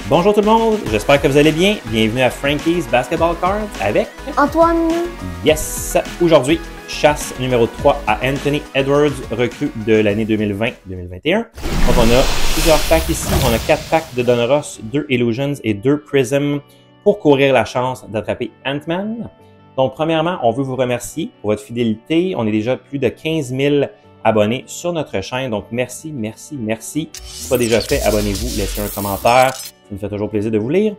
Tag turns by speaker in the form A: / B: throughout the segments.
A: Bonjour tout le monde, j'espère que vous allez bien. Bienvenue à Frankie's Basketball Cards avec
B: Antoine.
A: Yes! Aujourd'hui, chasse numéro 3 à Anthony Edwards, recrue de l'année 2020-2021. Donc on a plusieurs packs ici. On a 4 packs de Donruss, 2 Illusions et 2 Prism pour courir la chance d'attraper Ant-Man. Donc premièrement, on veut vous remercier pour votre fidélité. On est déjà plus de 15 000 abonnés sur notre chaîne. Donc merci, merci, merci. Si ce n'est pas déjà fait, abonnez-vous, laissez un commentaire. Ça me fait toujours plaisir de vous lire.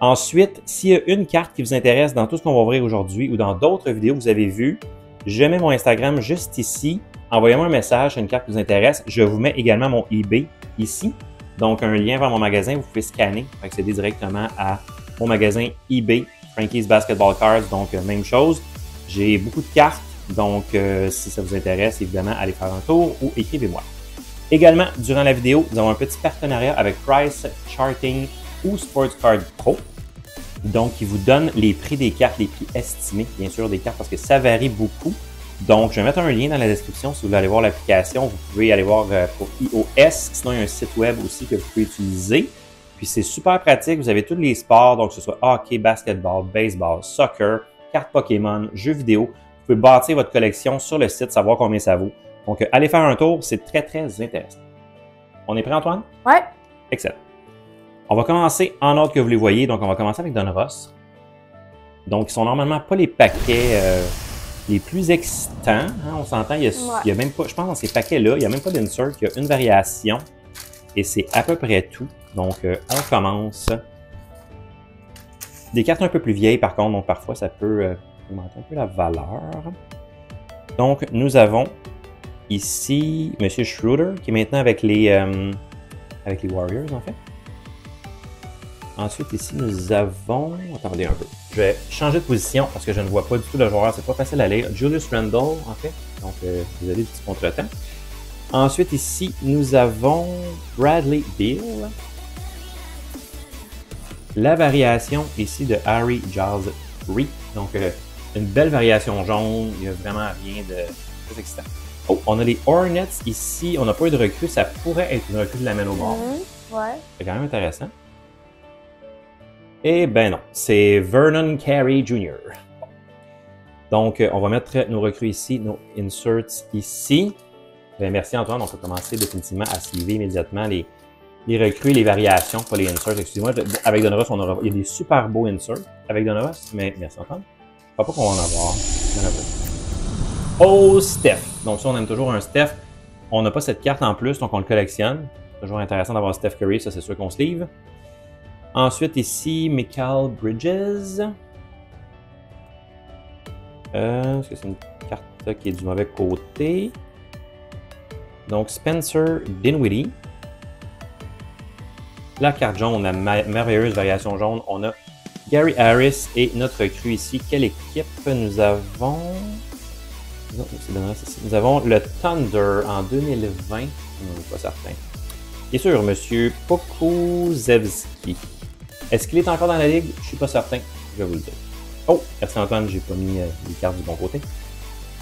A: Ensuite, s'il y a une carte qui vous intéresse dans tout ce qu'on va ouvrir aujourd'hui ou dans d'autres vidéos que vous avez vues, je mets mon Instagram juste ici. Envoyez-moi un message sur une carte qui vous intéresse. Je vous mets également mon eBay ici. Donc, un lien vers mon magasin, vous pouvez scanner pour accéder directement à mon magasin eBay, Frankie's Basketball Cards. Donc, même chose. J'ai beaucoup de cartes. Donc, si ça vous intéresse, évidemment, allez faire un tour ou écrivez-moi. Également, durant la vidéo, nous avons un petit partenariat avec Price Charting ou Sports Card Pro. Donc, qui vous donne les prix des cartes, les prix estimés, bien sûr, des cartes, parce que ça varie beaucoup. Donc, je vais mettre un lien dans la description si vous voulez aller voir l'application. Vous pouvez aller voir pour iOS. Sinon, il y a un site web aussi que vous pouvez utiliser. Puis, c'est super pratique. Vous avez tous les sports, donc que ce soit hockey, basketball, baseball, soccer, cartes Pokémon, jeux vidéo. Vous pouvez bâtir votre collection sur le site, savoir combien ça vaut. Donc, allez faire un tour, c'est très, très intéressant. On est prêt, Antoine?
B: Ouais.
A: Excellent. On va commencer en ordre que vous les voyez. Donc, on va commencer avec Donruss. Donc, ils sont normalement pas les paquets les plus excitants. Hein, on s'entend, il y a même pas, je pense dans ces paquets-là, il n'y a même pas d'insert, il y a une variation. Et c'est à peu près tout. Donc, on commence. Des cartes un peu plus vieilles, par contre, donc parfois, ça peut augmenter un peu la valeur. Donc, nous avons ici M. Schroeder, qui est maintenant avec les Warriors, en fait. Ensuite, ici, nous avons... Attendez un peu. Je vais changer de position parce que je ne vois pas du tout le joueur. C'est pas facile à lire. Julius Randle, en fait. Donc, désolé du petit contretemps. Ensuite, ici, nous avons Bradley Beal. La variation ici de Harry Giles Reed. Donc, une belle variation jaune. Il n'y a vraiment rien de très excitant. Oh, on a les Hornets ici. On n'a pas eu de recrue. Ça pourrait être une recrue de la main au bord.
B: Ouais.
A: C'est quand même intéressant. Eh ben non, c'est Vernon Carey Jr. Bon. Donc, on va mettre nos recrues ici, nos inserts ici. Ben, merci Antoine, on peut commencer définitivement à suivre immédiatement les recrues, les variations, pas les inserts, excusez-moi. Avec Donruss, il y a des super beaux inserts avec Donruss, mais merci Antoine. Je ne crois pas qu'on va en avoir. Oh, Steph! Donc ça, on aime toujours un Steph. On n'a pas cette carte en plus, donc on le collectionne. Toujours intéressant d'avoir Steph Curry, ça c'est sûr qu'on se livre. Ensuite, ici, Mikal Bridges. Est-ce que c'est une carte qui est du mauvais côté? Donc, Spencer Dinwiddie. La carte jaune, la merveilleuse variation jaune. On a Gary Harris et notre recrue ici. Quelle équipe nous avons? Nous avons le Thunder en 2020. Je ne suis pas certain. Bien sûr, M. Pokusevski. Est-ce qu'il est encore dans la ligue? Je ne suis pas certain. Je vais vous le dire. Oh, merci Antoine, j'ai pas mis les cartes du bon côté.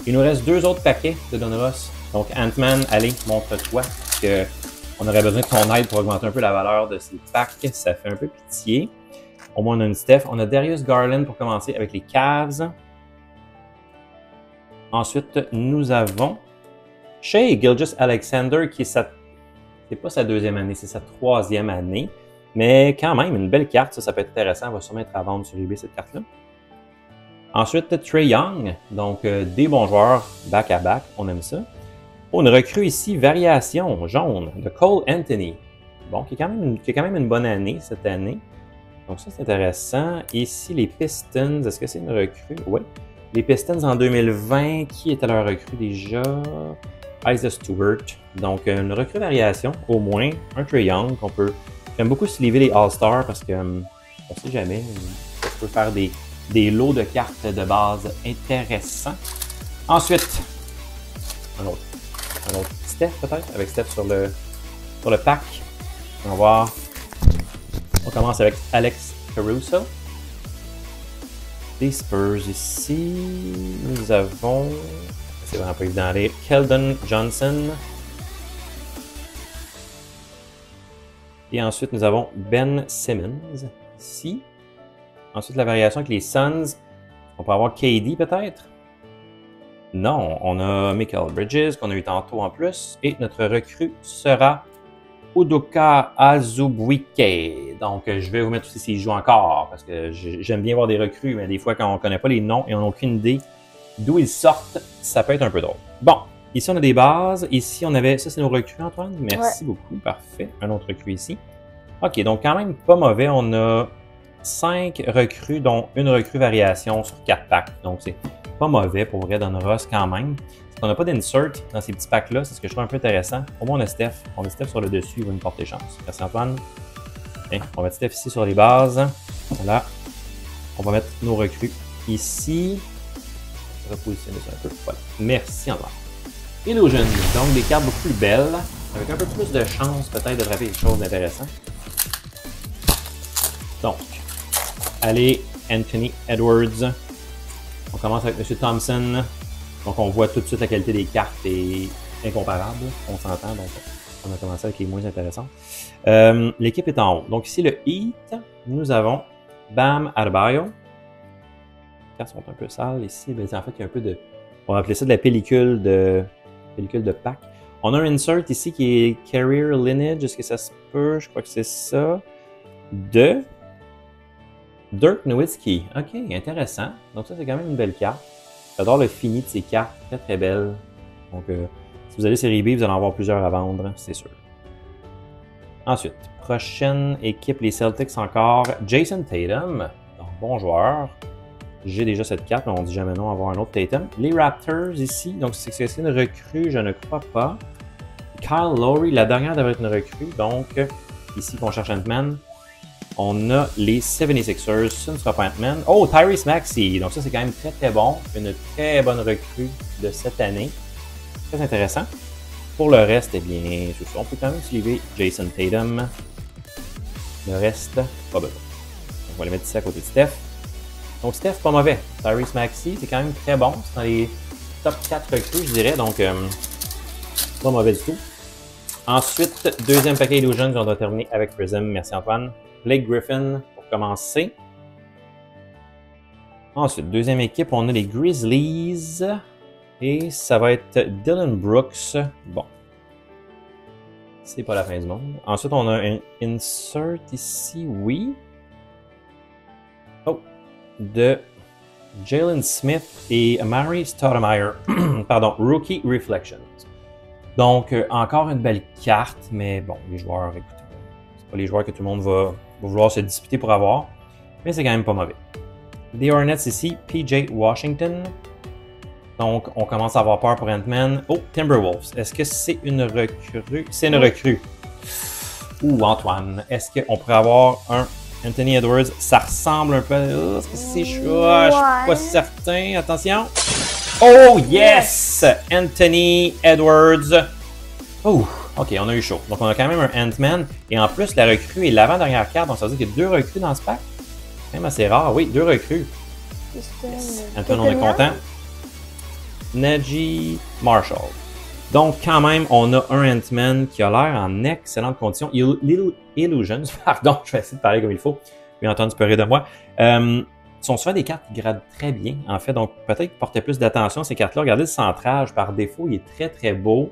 A: Il nous reste 2 autres paquets de Donruss. Donc, Ant-Man, allez, montre-toi qu'on aurait besoin de ton aide pour augmenter un peu la valeur de ces packs. Ça fait un peu pitié. Au moins, on a une Steph. On a Darius Garland pour commencer avec les Cavs. Ensuite, nous avons Shai Gilgeous-Alexander, qui est c'est pas sa 2e année, c'est sa 3e année. Mais quand même, une belle carte, ça peut être intéressant. On va sûrement être à vendre sur eBay, cette carte-là. Ensuite, Trae Young. Donc, des bons joueurs back-à-back. On aime ça. Oh, une recrue ici, variation jaune de Cole Anthony. Bon, qui a quand même une bonne année cette année. Donc, ça, c'est intéressant. Ici, les Pistons. Est-ce que c'est une recrue? Oui. Les Pistons en 2020. Qui était leur recrue déjà? Isaiah Stewart. Donc, une recrue variation, au moins. Un Trae Young qu'on peut... J'aime beaucoup se livrer les All-Stars parce que on ne sait jamais, on peut faire des lots de cartes de base intéressants. Ensuite, un autre Steph peut-être, avec Steph sur le pack. On va voir. On commence avec Alex Caruso. Des Spurs ici. Nous avons, c'est vraiment pas évident à lire, Keldon Johnson. Et ensuite, nous avons Ben Simmons, ici. Ensuite, la variation avec les Suns. On peut avoir KD, peut-être? Non, on a Mikal Bridges, qu'on a eu tantôt en plus. Et notre recrue sera Udoka Azubuike. Donc, je vais vous mettre aussi s'il joue encore, parce que j'aime bien voir des recrues, mais des fois, quand on ne connaît pas les noms et on n'a aucune idée d'où ils sortent, ça peut être un peu drôle. Bon, ici, on a des bases. Ici, on avait... Ça, c'est nos recrues, Antoine. Merci beaucoup. Parfait. Un autre recrue ici. OK, donc quand même pas mauvais. On a 5 recrues, dont une recrue variation sur 4 packs. Donc, c'est pas mauvais pour vrai dans Ross quand même. On n'a pas d'insert dans ces petits packs-là, c'est ce que je trouve un peu intéressant. Au moins, on a Steph. On a Steph sur le dessus, il va nous porter chance. Merci Antoine. Bien, on va mettre Steph ici sur les bases. Voilà. On va mettre nos recrues ici. On va repositionner ça un peu. Voilà. Merci Antoine. Illusion, donc des cartes beaucoup plus belles, avec un peu plus de chance peut-être de frapper quelque chose d'intéressant. Donc, allez, Anthony Edwards. On commence avec M. Thompson. Donc, on voit tout de suite la qualité des cartes est incomparable. On s'entend, donc on a commencé avec les moins intéressants. L'équipe est en haut. Donc, ici, le Heat, nous avons Bam Adebayo. Les cartes sont un peu sales. Ici, ben, en fait, il y a un peu de... On va appeler ça de la pellicule de pack. On a un insert ici qui est Career Lineage. Est-ce que ça se peut? Je crois que c'est ça. De Dirk Nowitzki. OK, intéressant. Donc, ça, c'est quand même une belle carte. J'adore le fini de ces cartes, très très belles. Donc, si vous allez sur eBay, vous allez en avoir plusieurs à vendre, c'est sûr. Ensuite, prochaine équipe, les Celtics encore. Jason Tatum, donc bon joueur. J'ai déjà cette carte, mais on ne dit jamais non à avoir un autre Tatum. Les Raptors ici, donc c'est une recrue, je ne crois pas. Kyle Lowry, la dernière devrait être une recrue, donc ici qu'on cherche Ant-Man. On a les 76ers, ça ne sera pas Ant-Man. Oh, Tyrese Maxey, donc ça c'est quand même très très bon. Une très bonne recrue de cette année. Très intéressant. Pour le reste, eh bien, c'est ça. On peut quand même suivre Jason Tatum. Le reste, pas besoin. On va les mettre ici à côté de Steph. Donc Steph, pas mauvais. Tyrese Maxey, c'est quand même très bon. C'est dans les top 4 recrues, je dirais. Donc, pas mauvais du tout. Ensuite, deuxième paquet Illusion, on doit terminer avec Prism. Merci Antoine. Blake Griffin pour commencer. Ensuite, deuxième équipe, on a les Grizzlies. Et ça va être Dylan Brooks. Bon. C'est pas la fin du monde. Ensuite, on a un insert ici, oui. Oh. De Jalen Smith et Mary Stoudemire. Pardon, Rookie Reflections. Donc, encore une belle carte, mais bon, les joueurs, écoutez, c'est pas les joueurs que tout le monde va vouloir se disputer pour avoir, mais c'est quand même pas mauvais. Des Hornets ici, PJ Washington. Donc, on commence à avoir peur pour Ant-Man. Oh, Timberwolves. Est-ce que c'est une recrue? C'est une recrue. Ouh, Antoine. Est-ce qu'on pourrait avoir un Anthony Edwards? Ça ressemble un peu à... Est-ce que c'est chaud? Je suis pas certain. Attention. Oh, yes! Anthony Edwards. Oh, OK, on a eu chaud. Donc, on a quand même un Ant-Man. Et en plus, la recrue est l'avant-dernière carte. Donc, ça veut dire qu'il y a 2 recrues dans ce pack. C'est même assez rare. Oui, 2 recrues. Yes. Antoine, on est content. Najee Marshall. Donc, quand même, on a un Ant-Man qui a l'air en excellente condition. Illusions, pardon, je vais essayer de parler comme il faut. Bien entendu, tu peux rire de moi. Sont souvent des cartes qui gradent très bien, en fait. Donc, peut-être porter plus d'attention à ces cartes-là. Regardez le centrage, par défaut, il est très, très beau.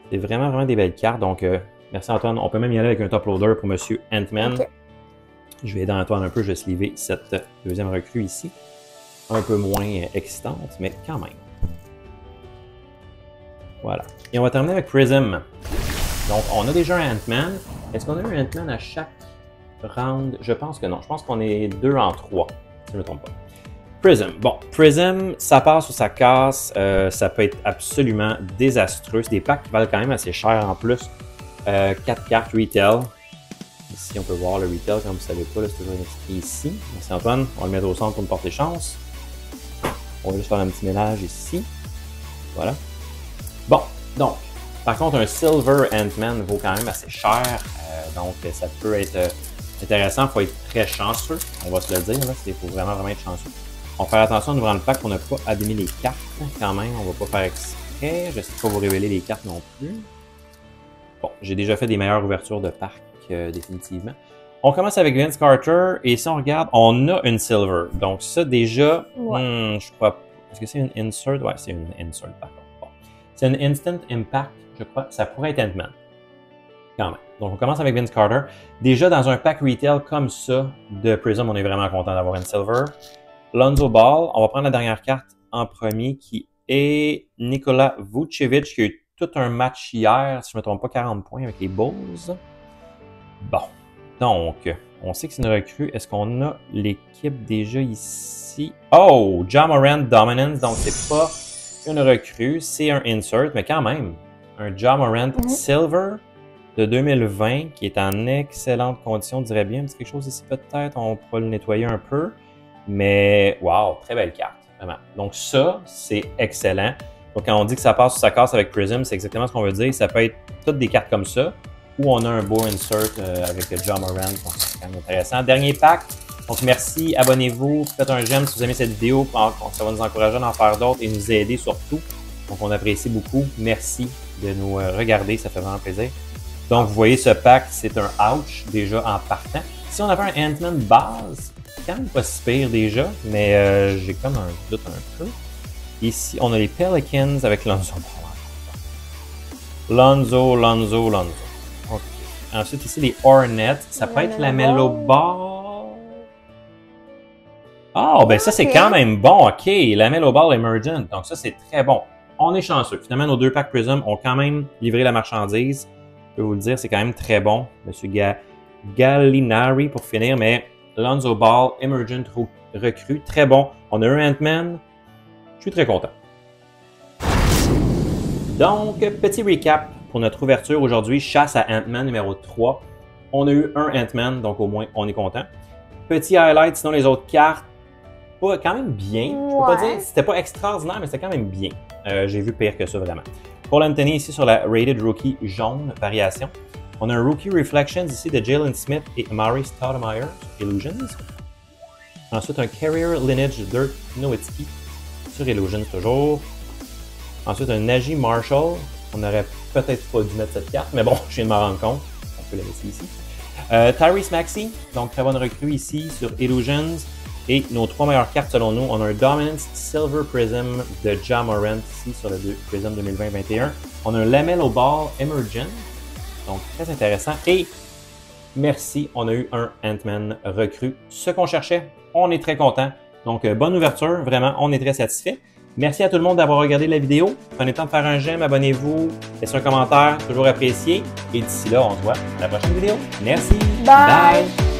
A: C'est vraiment, vraiment des belles cartes. Donc, merci Antoine. On peut même y aller avec un top loader pour Monsieur Ant-Man. Okay. Je vais aider Antoine un peu. Je vais sliver cette deuxième recrue ici. Un peu moins excitante, mais quand même. Voilà. Et on va terminer avec Prism. Donc, on a déjà un Ant-Man. Est-ce qu'on a eu un Ant-Man à chaque round? Je pense que non. Je pense qu'on est 2 en 3, si je ne me trompe pas. Prism. Bon, Prism, ça passe ou ça casse. Ça peut être absolument désastreux. C'est des packs qui valent quand même assez cher en plus. 4 cartes retail. Ici, on peut voir le retail, comme vous ne savez pas. C'est toujours inscrit ici. Merci Antoine. On va le mettre au centre pour nous porter chance. On va juste faire un petit ménage ici. Voilà. Bon, donc, par contre, un Silver Ant-Man vaut quand même assez cher. Donc, ça peut être intéressant. Il faut être très chanceux. On va se le dire. Il faut vraiment, vraiment être chanceux. On va faire attention en ouvrant le pack pour ne pas abîmer les cartes. Quand même, on ne va pas faire exprès. Je ne sais pas vous révéler les cartes non plus. Bon, j'ai déjà fait des meilleures ouvertures de pack. définitivement. On commence avec Vince Carter, et si on regarde, on a une Silver. Donc ça, déjà, je crois... Est-ce que c'est une Insert? Ouais, c'est une Insert, par contre. Bon. C'est une Instant Impact, je crois. Ça pourrait être Ant-Man. Quand même. Donc on commence avec Vince Carter. Déjà, dans un pack retail comme ça de Prism, on est vraiment content d'avoir une Silver. Lonzo Ball, on va prendre la dernière carte en premier, qui est Nikola Vucevic, qui a eu tout un match hier, si je ne me trompe pas, 40 points avec les Bulls. Bon. Donc, on sait que c'est une recrue. Est-ce qu'on a l'équipe déjà ici? Oh! Ja Morant Dominance. Donc, c'est pas une recrue, c'est un insert, mais quand même, un Ja Morant Silver de 2020 qui est en excellente condition, on dirait bien. C'est quelque chose ici peut-être, on pourra le nettoyer un peu. Mais, wow, très belle carte, vraiment. Donc, ça, c'est excellent. Donc, quand on dit que ça passe ou ça casse avec Prism, c'est exactement ce qu'on veut dire. Ça peut être toutes des cartes comme ça, ou on a un beau insert avec Ja Morant, donc c'est quand même intéressant. Dernier pack, donc merci, abonnez-vous, faites un j'aime si vous aimez cette vidéo, ça va nous encourager à en faire d'autres et nous aider surtout. Donc on apprécie beaucoup, merci de nous regarder, ça fait vraiment plaisir. Donc vous voyez ce pack, c'est un ouch déjà en partant. Si on avait un Ant-Man base, c'est quand même pas si pire déjà, mais j'ai comme un doute un peu. Ici, on a les Pelicans avec Lonzo. Lonzo. OK. Ensuite, ici, les Hornets. Ça peut être la Melo Ball. Oh, ben ça, c'est quand même bon. OK. La Melo Ball Emergent. Donc, ça, c'est très bon. On est chanceux. Finalement, nos deux packs Prism ont quand même livré la marchandise. Je peux vous le dire, c'est quand même très bon. Monsieur Gallinari pour finir, mais Lonzo Ball, Emergent recrue. Très bon. On a un Ant-Man. Je suis très content. Donc, petit recap pour notre ouverture aujourd'hui. Chasse à Ant-Man numéro 3. On a eu un Ant-Man, donc au moins on est content. Petit highlight, sinon les autres cartes, pas, quand même bien. Je peux pas dire, c'était pas extraordinaire, mais c'était quand même bien. J'ai vu pire que ça vraiment. Paul Anthony ici sur la Rated Rookie jaune, variation. On a un Rookie Reflections ici de Jalen Smith et Amari Stoudemire, Illusions. Ensuite, un Carrier Lineage Dirk Nowitzki sur Illusions toujours. Ensuite, un Najee Marshall. On n'aurait peut-être pas dû mettre cette carte, mais bon, je viens de m'en rendre compte. On peut la laisser ici. Tyrese Maxey, donc très bonne recrue ici sur Illusions. Et nos trois meilleures cartes selon nous, on a un Dominance Silver Prism de Ja Morant ici sur le Prism 2020-21. On a un LaMelo Ball Emergent, donc très intéressant. Et merci, on a eu un Ant-Man recrue. Ce qu'on cherchait, on est très content. Donc bonne ouverture, vraiment, on est très satisfait. Merci à tout le monde d'avoir regardé la vidéo. Prenez le temps de faire un j'aime, abonnez-vous, laissez un commentaire, toujours apprécié. Et d'ici là, on se voit à la prochaine vidéo. Merci.
B: Bye.